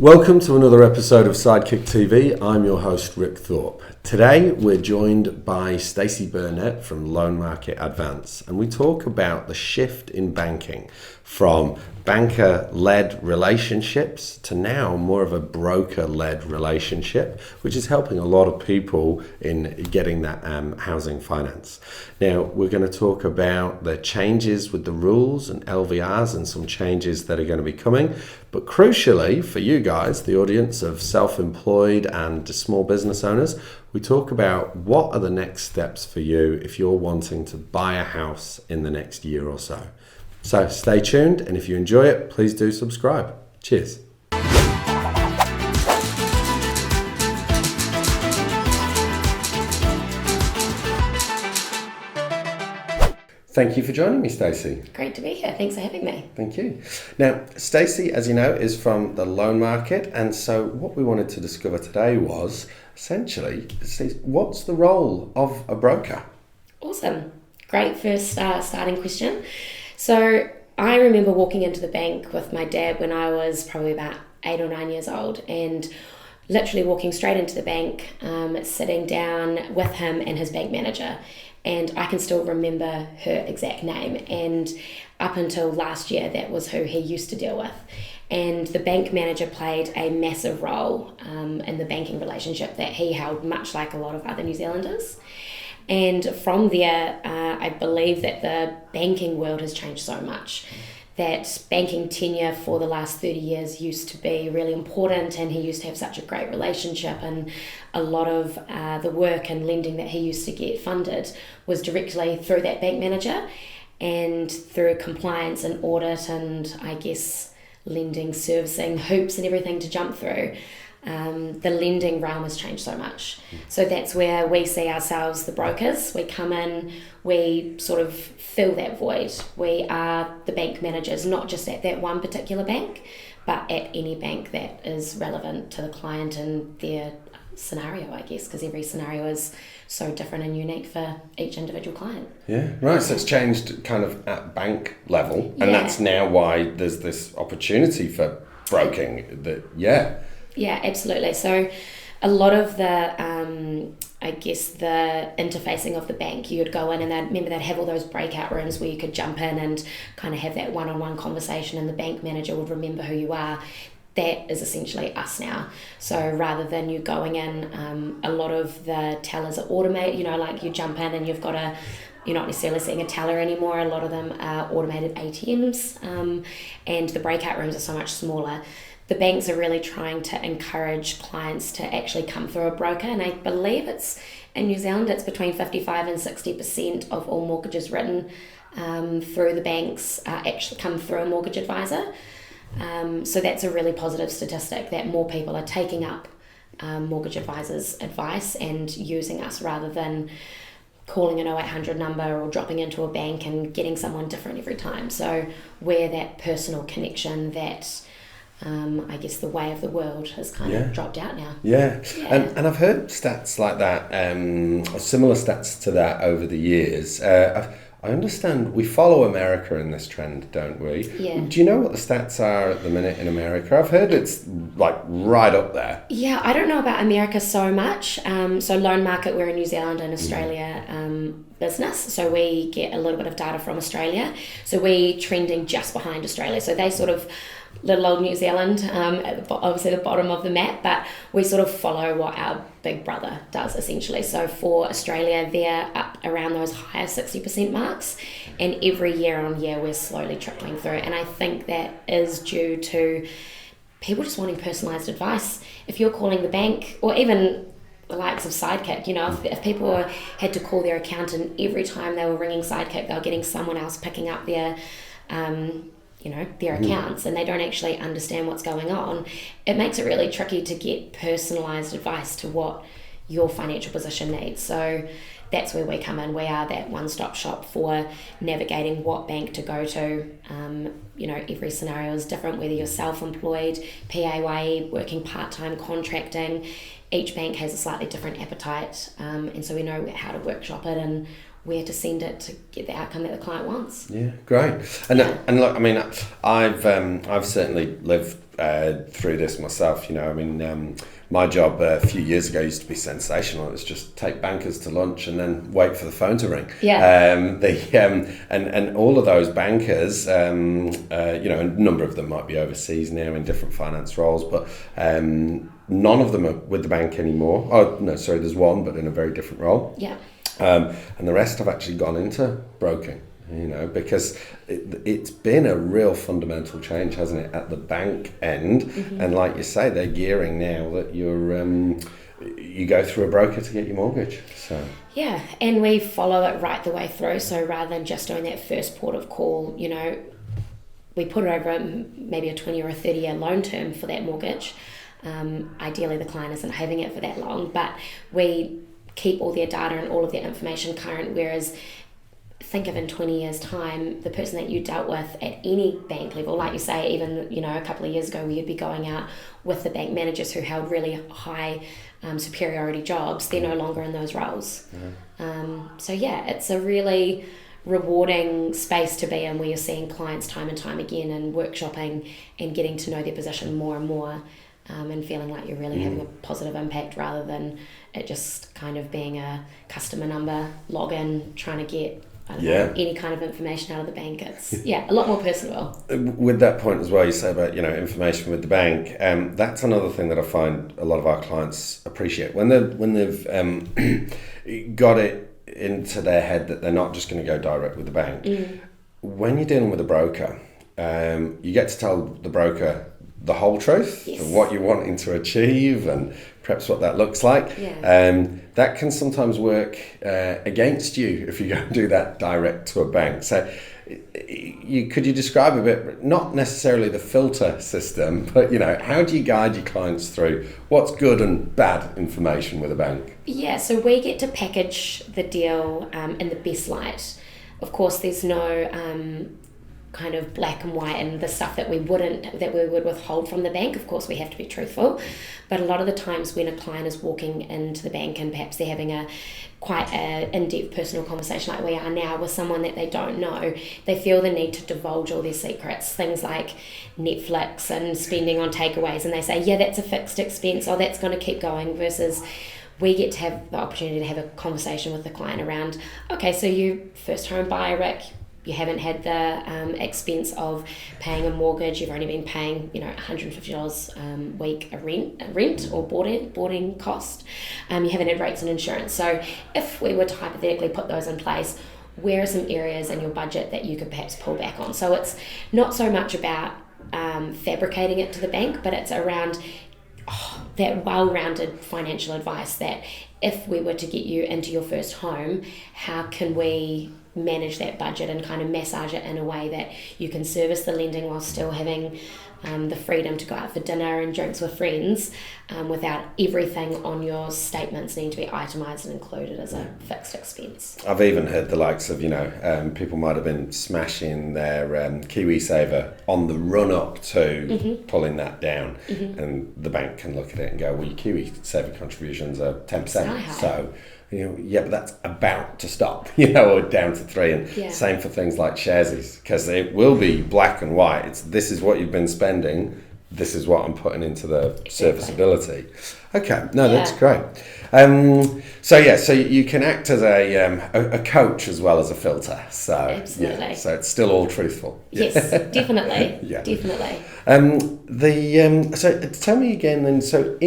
Welcome to another episode of SidekickTV. I'm your host, Rick Thorpe. Today we're joined by Staci Burnett from Loan Market Advance, and we talk about the shift in banking from banker-led relationships to now more of a broker-led relationship, which is helping a lot of people in getting that housing finance. Now, we're going to talk about the changes with the rules and LVRs and some changes that are going to be coming. But crucially for you guys, the audience of self-employed and small business owners, we talk about what are the next steps for you if you're wanting to buy a house in the next year or so. So stay tuned, and if you enjoy it, please do subscribe. Cheers. Thank you for joining me, Staci. Great to be here. Thanks for having me. Thank you. Now, Staci, as you know, is from the loan market, and so what we wanted to discover today was essentially, what's the role of a broker? Awesome. Great first starting question. So I remember walking into the bank with my dad when I was probably about 8 or 9 years old, and literally walking straight into the bank, sitting down with him and his bank manager. And I can still remember her exact name. And up until last year, that was who he used to deal with. And the bank manager played a massive role in the banking relationship that he held, much like a lot of other New Zealanders. And from there, I believe that the banking world has changed so much. That banking tenure for the last 30 years used to be really important, and he used to have such a great relationship, and a lot of the work and lending that he used to get funded was directly through that bank manager and through compliance and audit and I guess lending, servicing, hoops and everything to jump through. The lending realm has changed so much. So that's where we see ourselves, the brokers. We come in, we sort of fill that void. We are the bank managers, not just at that one particular bank, but at any bank that is relevant to the client and their scenario, I guess, because every scenario is so different and unique for each individual client. Yeah, right. So it's changed kind of at bank level, and that's now why there's this opportunity for broking that, Yeah, absolutely. So a lot of the, I guess, the interfacing of the bank, you'd go in and they'd have all those breakout rooms where you could jump in and kind of have that one-on-one conversation, and the bank manager would remember who you are. That is essentially us now. So rather than you going in, a lot of the tellers are automated, like you jump in and you're not necessarily seeing a teller anymore. A lot of them are automated ATMs, and the breakout rooms are so much smaller. The banks are really trying to encourage clients to actually come through a broker, and I believe it's in New Zealand it's between 55 and 60% of all mortgages written through the banks actually come through a mortgage advisor. So that's a really positive statistic that more people are taking up mortgage advisors' advice and using us rather than calling an 0800 number or dropping into a bank and getting someone different every time. So we're that personal connection that I guess the way of the world has kind of dropped out now. Yeah. And I've heard stats like that, or similar stats to that over the years. I understand we follow America in this trend, don't we? Yeah. Do you know what the stats are at the minute in America? I've heard it's like right up there. Yeah, I don't know about America so much. So loan market, we're a New Zealand and Australia business. So we get a little bit of data from Australia. So we trending just behind Australia. So they sort of little old New Zealand, obviously the bottom of the map, but we sort of follow what our big brother does essentially. So for Australia, they're up around those higher 60% marks, and every year on year we're slowly trickling through. And I think that is due to people just wanting personalised advice. If you're calling the bank, or even the likes of Sidekick, if people had to call their accountant every time they were ringing Sidekick, they were getting someone else picking up their their accounts, and they don't actually understand what's going on. It makes it really tricky to get personalised advice to what your financial position needs. So that's where we come in. We are that one-stop shop for navigating what bank to go to. Every scenario is different, whether you're self-employed, PAYE, working part-time, contracting. each bank has a slightly different appetite, and so we know how to workshop it and where to send it to get the outcome that the client wants. Yeah, great. And look, I mean, I've certainly lived through this myself. My job a few years ago used to be sensational. It was just take bankers to lunch and then wait for the phone to ring. Yeah. And all of those bankers, a number of them might be overseas now in different finance roles, but none of them are with the bank anymore. Oh no, sorry, there's one, but in a very different role. Yeah. And the rest have actually gone into broking, because it's been a real fundamental change, hasn't it, at the bank end? Mm-hmm. And like you say, they're gearing now that you go through a broker to get your mortgage. So yeah, and we follow it right the way through. So rather than just doing that first port of call, we put it over maybe a 20 or a 30-year loan term for that mortgage. Ideally, the client isn't having it for that long, but we keep all their data and all of their information current, whereas think of in 20 years time, the person that you dealt with at any bank level, like you say, even a couple of years ago where you'd be going out with the bank managers who held really high superiority jobs, they're no longer in those roles. So yeah, it's a really rewarding space to be in where you're seeing clients time and time again and workshopping and getting to know their position more and more, and feeling like you're really having a positive impact rather than it just kind of being a customer number login trying to get any kind of information out of the bank. It's a lot more personal. With that point as well, you say about information with the bank. That's another thing that I find a lot of our clients appreciate when they've got it into their head that they're not just going to go direct with the bank. When you're dealing with a broker, you get to tell the broker the whole truth, yes, and what you're wanting to achieve and perhaps what that looks like. That can sometimes work against you if you go and do that direct to a bank. So could you describe a bit, not necessarily the filter system, but how do you guide your clients through what's good and bad information with a bank? So we get to package the deal in the best light. Of course, there's no kind of black and white and the stuff that we would withhold from the bank. Of course, we have to be truthful, but a lot of the times when a client is walking into the bank and perhaps they're having quite a in-depth personal conversation like we are now with someone that they don't know, they feel the need to divulge all their secrets, things like Netflix and spending on takeaways, and they say, yeah, that's a fixed expense, or that's going to keep going, versus we get to have the opportunity to have a conversation with the client around, okay, so you first home buyer, Ric, you haven't had the expense of paying a mortgage, you've only been paying $150 a week a rent or boarding cost, you haven't had rates and insurance. So if we were to hypothetically put those in place, where are some areas in your budget that you could perhaps pull back on? So it's not so much about fabricating it to the bank, but it's around that well-rounded financial advice that if we were to get you into your first home, how can we manage that budget and kind of massage it in a way that you can service the lending while still having the freedom to go out for dinner and drinks with friends, without everything on your statements needing to be itemised and included as a fixed expense. I've even heard the likes of, people might have been smashing their KiwiSaver on the run up to pulling that down, and the bank can look at it and go, well, your KiwiSaver contributions are 10%, so but that's about to stop, or down to 3. And same for things like Sharesies, because it will be black and white. This is what you've been spending, this is what I'm putting into the serviceability. Okay, no, that's great. So you can act as a coach as well as a filter. So absolutely. So it's still all truthful. Yes, definitely. Definitely. So tell me again then. So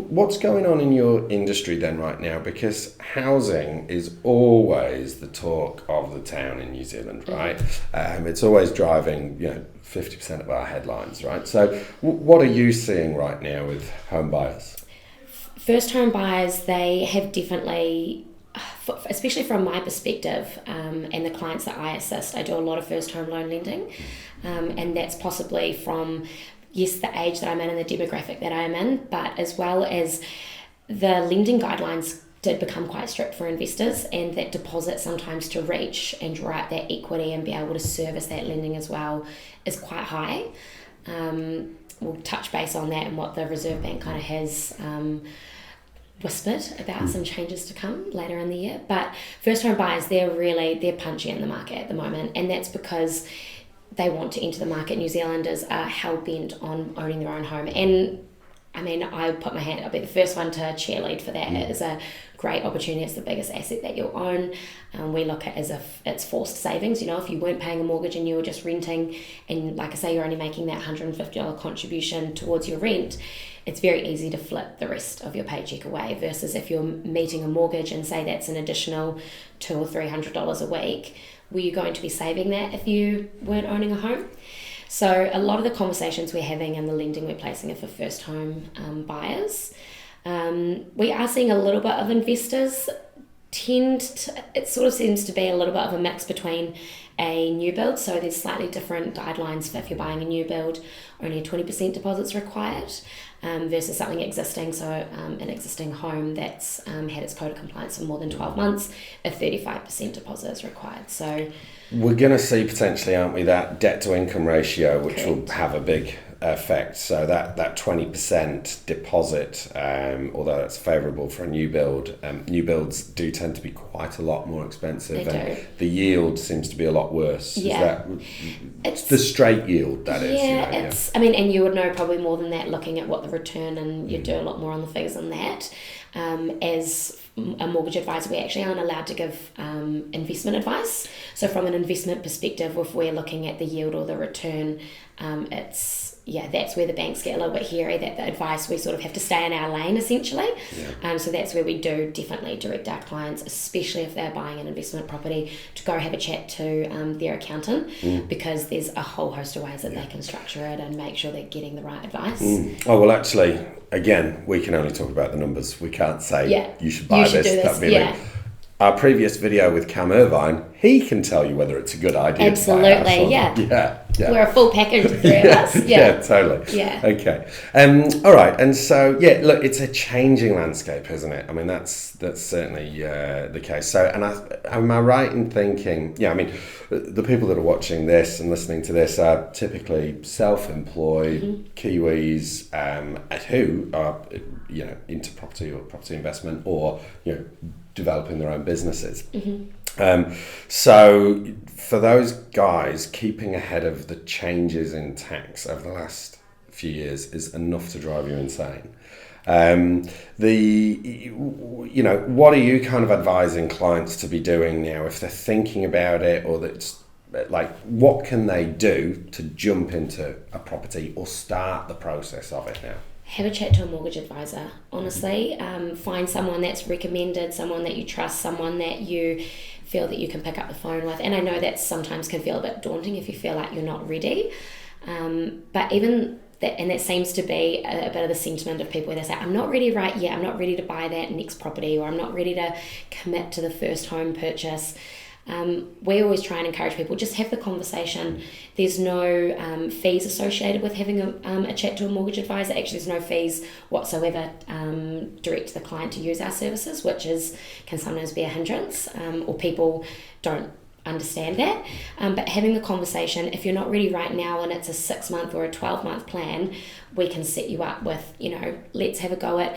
what's going on in your industry then right now? Because housing is always the talk of the town in New Zealand, right? It's always driving 50% of our headlines, right? So what are you seeing right now with home buyers? First home buyers, they have definitely, especially from my perspective, and the clients that I assist, I do a lot of first home loan lending, and that's possibly from, yes, the age that I'm in and the demographic that I'm in, but as well as the lending guidelines did become quite strict for investors, and that deposit sometimes to reach and draw out that equity and be able to service that lending as well is quite high. We'll touch base on that and what the Reserve Bank kind of has whispered about some changes to come later in the year. But first home buyers, they're punchy in the market at the moment, and that's because they want to enter the market. New Zealanders are hell-bent on owning their own home, and I mean, I put my hand, I'll be the first one to cheerlead for that. It is a great opportunity. It's the biggest asset that you'll own. We look at it as if it's forced savings. You know, if you weren't paying a mortgage and you were just renting, and like I say, you're only making that $150 contribution towards your rent, it's very easy to flip the rest of your paycheck away, versus if you're meeting a mortgage and say that's an additional $200 or $300 a week, were you going to be saving that if you weren't owning a home? So a lot of the conversations we're having and the lending we're placing are for first home buyers. We are seeing a little bit of investors it sort of seems to be a little bit of a mix between a new build. So there's slightly different guidelines for if you're buying a new build, only a 20% deposit's required versus something existing. So an existing home that's had its code of compliance for more than 12 months, a 35% deposit is required. So we're going to see potentially, aren't we, that debt to income ratio, which correct. will have a big effect. So that 20% deposit, although that's favourable for a new build, new builds do tend to be quite a lot more expensive. They do. The yield seems to be a lot worse. Yeah. It's the straight yield, that is. Yeah, it's, I mean, and you would know probably more than that looking at what the return, and you do a lot more on the figures than that. As a mortgage advisor, we actually aren't allowed to give investment advice. So from an investment perspective, if we're looking at the yield or the return, that's where the banks get a little bit hairy, that the advice, we sort of have to stay in our lane essentially. Yeah. So that's where we do definitely direct our clients, especially if they're buying an investment property, to go have a chat to their accountant, because there's a whole host of ways that they can structure it and make sure they're getting the right advice. Oh, well, actually, again, we can only talk about the numbers. We can't say you should buy this. That'd be like, our previous video with Cam Irvine, he can tell you whether it's a good idea. Absolutely, yeah. We're a full package, the three of us. Yeah, totally. Yeah. Okay. All right. And so, look, it's a changing landscape, isn't it? I mean, that's certainly the case. So, and am I right in thinking? Yeah, I mean, the people that are watching this and listening to this are typically self-employed Kiwis who are, into property or property investment, or developing their own businesses. So for those guys, keeping ahead of the changes in tax over the last few years is enough to drive you insane. What are you kind of advising clients to be doing now if they're thinking about it, or that's like, what can they do to jump into a property or start the process of it now? Have a chat to a mortgage advisor, honestly. Find someone that's recommended, someone that you trust, someone that you feel that you can pick up the phone with. And I know that sometimes can feel a bit daunting if you feel like you're not ready. But even that, and that seems to be a bit of the sentiment of people where they say, I'm not ready right yet, I'm not ready to buy that next property, or I'm not ready to commit to the first home purchase. We always try and encourage people, just have the conversation. There's no fees associated with having a chat to a mortgage advisor. Actually, there's no fees whatsoever direct to the client to use our services, which can sometimes be a hindrance, or people don't understand that. But having the conversation, if you're not ready right now and it's a 6-month or a 12-month plan, we can set you up with, let's have a go at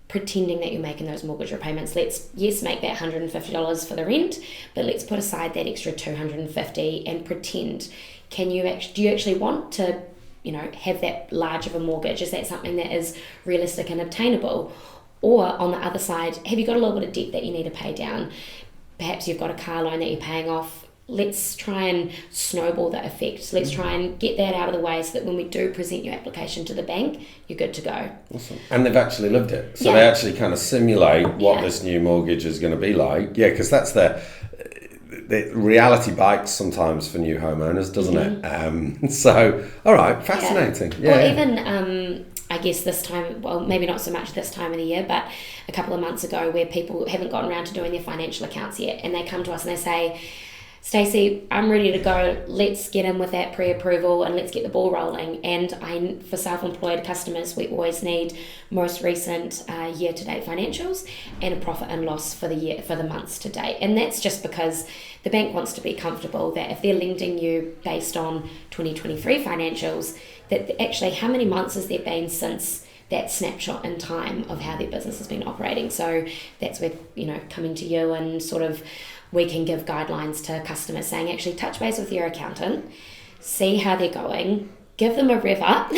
pretending that you're making those mortgage repayments. Let's make that $150 for the rent, but let's put aside that extra $250 and pretend. Do you actually want to, have that large of a mortgage? Is that something that is realistic and obtainable? Or on the other side, have you got a little bit of debt that you need to pay down? Perhaps you've got a car loan that you're paying off. Let's try and snowball the effect. Let's try and get that out of the way so that when we do present your application to the bank, you're good to go. Awesome. And they've actually lived it. So they actually kind of simulate what this new mortgage is going to be like. Yeah, because that's the reality bites sometimes for new homeowners, doesn't it? So, all right, fascinating. Yeah. Or even, I guess this time, well, maybe not so much this time of the year, but a couple of months ago, where people haven't gotten around to doing their financial accounts yet, and they come to us and they say, Staci, I'm ready to go. Let's get in with that pre-approval and let's get the ball rolling. And for self-employed customers, we always need most recent year-to-date financials and a profit and loss for the months to date. And that's just because the bank wants to be comfortable that if they're lending you based on 2023 financials, that actually how many months has there been since that snapshot in time of how their business has been operating. So that's where, coming to you and sort of we can give guidelines to customers saying, actually touch base with your accountant, see how they're going, give them a rev up.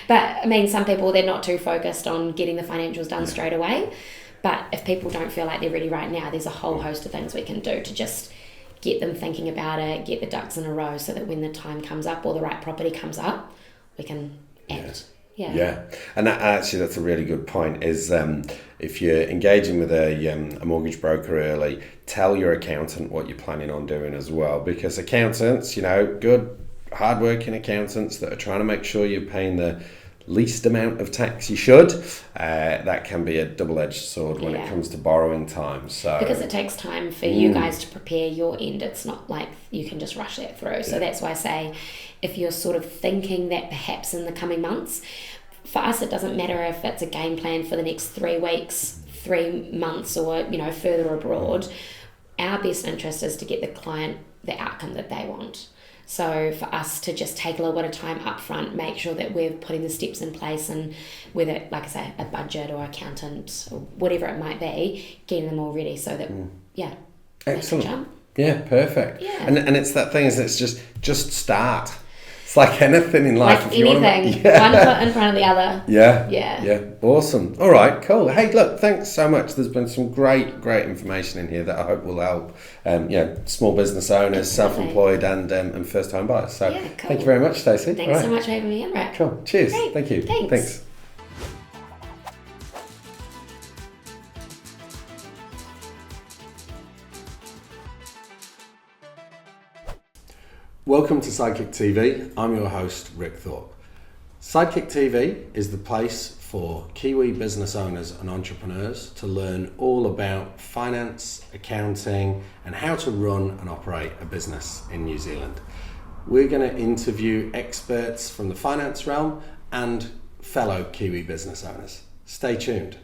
But some people, they're not too focused on getting the financials done straight away. But if people don't feel like they're ready right now, there's a whole host of things we can do to just get them thinking about it, get the ducks in a row so that when the time comes up or the right property comes up, we can act. Yeah, and actually that's a really good point, is if you're engaging with a mortgage broker early, tell your accountant what you're planning on doing as well, because accountants, good, hard-working accountants that are trying to make sure you're paying the least amount of tax you should, that can be a double-edged sword when it comes to borrowing time. So because it takes time for you guys to prepare your end, it's not like you can just rush that through. So that's why I say, if you're sort of thinking that perhaps in the coming months, for us it doesn't matter if it's a game plan for the next 3 weeks, 3 months, or further abroad. Our best interest is to get the client the outcome that they want. So for us to just take a little bit of time up front, make sure that we're putting the steps in place, and whether, like I say, a budget or accountant or whatever it might be, getting them all ready so that, excellent. Yeah, perfect. Yeah. And it's that thing, is it's just start. It's like anything in life. Like anything, one foot in front of the other. Yeah. Awesome. All right, cool. Hey, look, thanks so much. There's been some great information in here that I hope will help, small business owners, self-employed, and first-time buyers. So, cool. Thank you very much, Staci. Thanks so much for having me in, Ric. Cool. Cheers. Great. Thank you. Thanks. Welcome to SidekickTV. I'm your host, Ric Thorpe. SidekickTV is the place for Kiwi business owners and entrepreneurs to learn all about finance, accounting, and how to run and operate a business in New Zealand. We're going to interview experts from the finance realm and fellow Kiwi business owners. Stay tuned.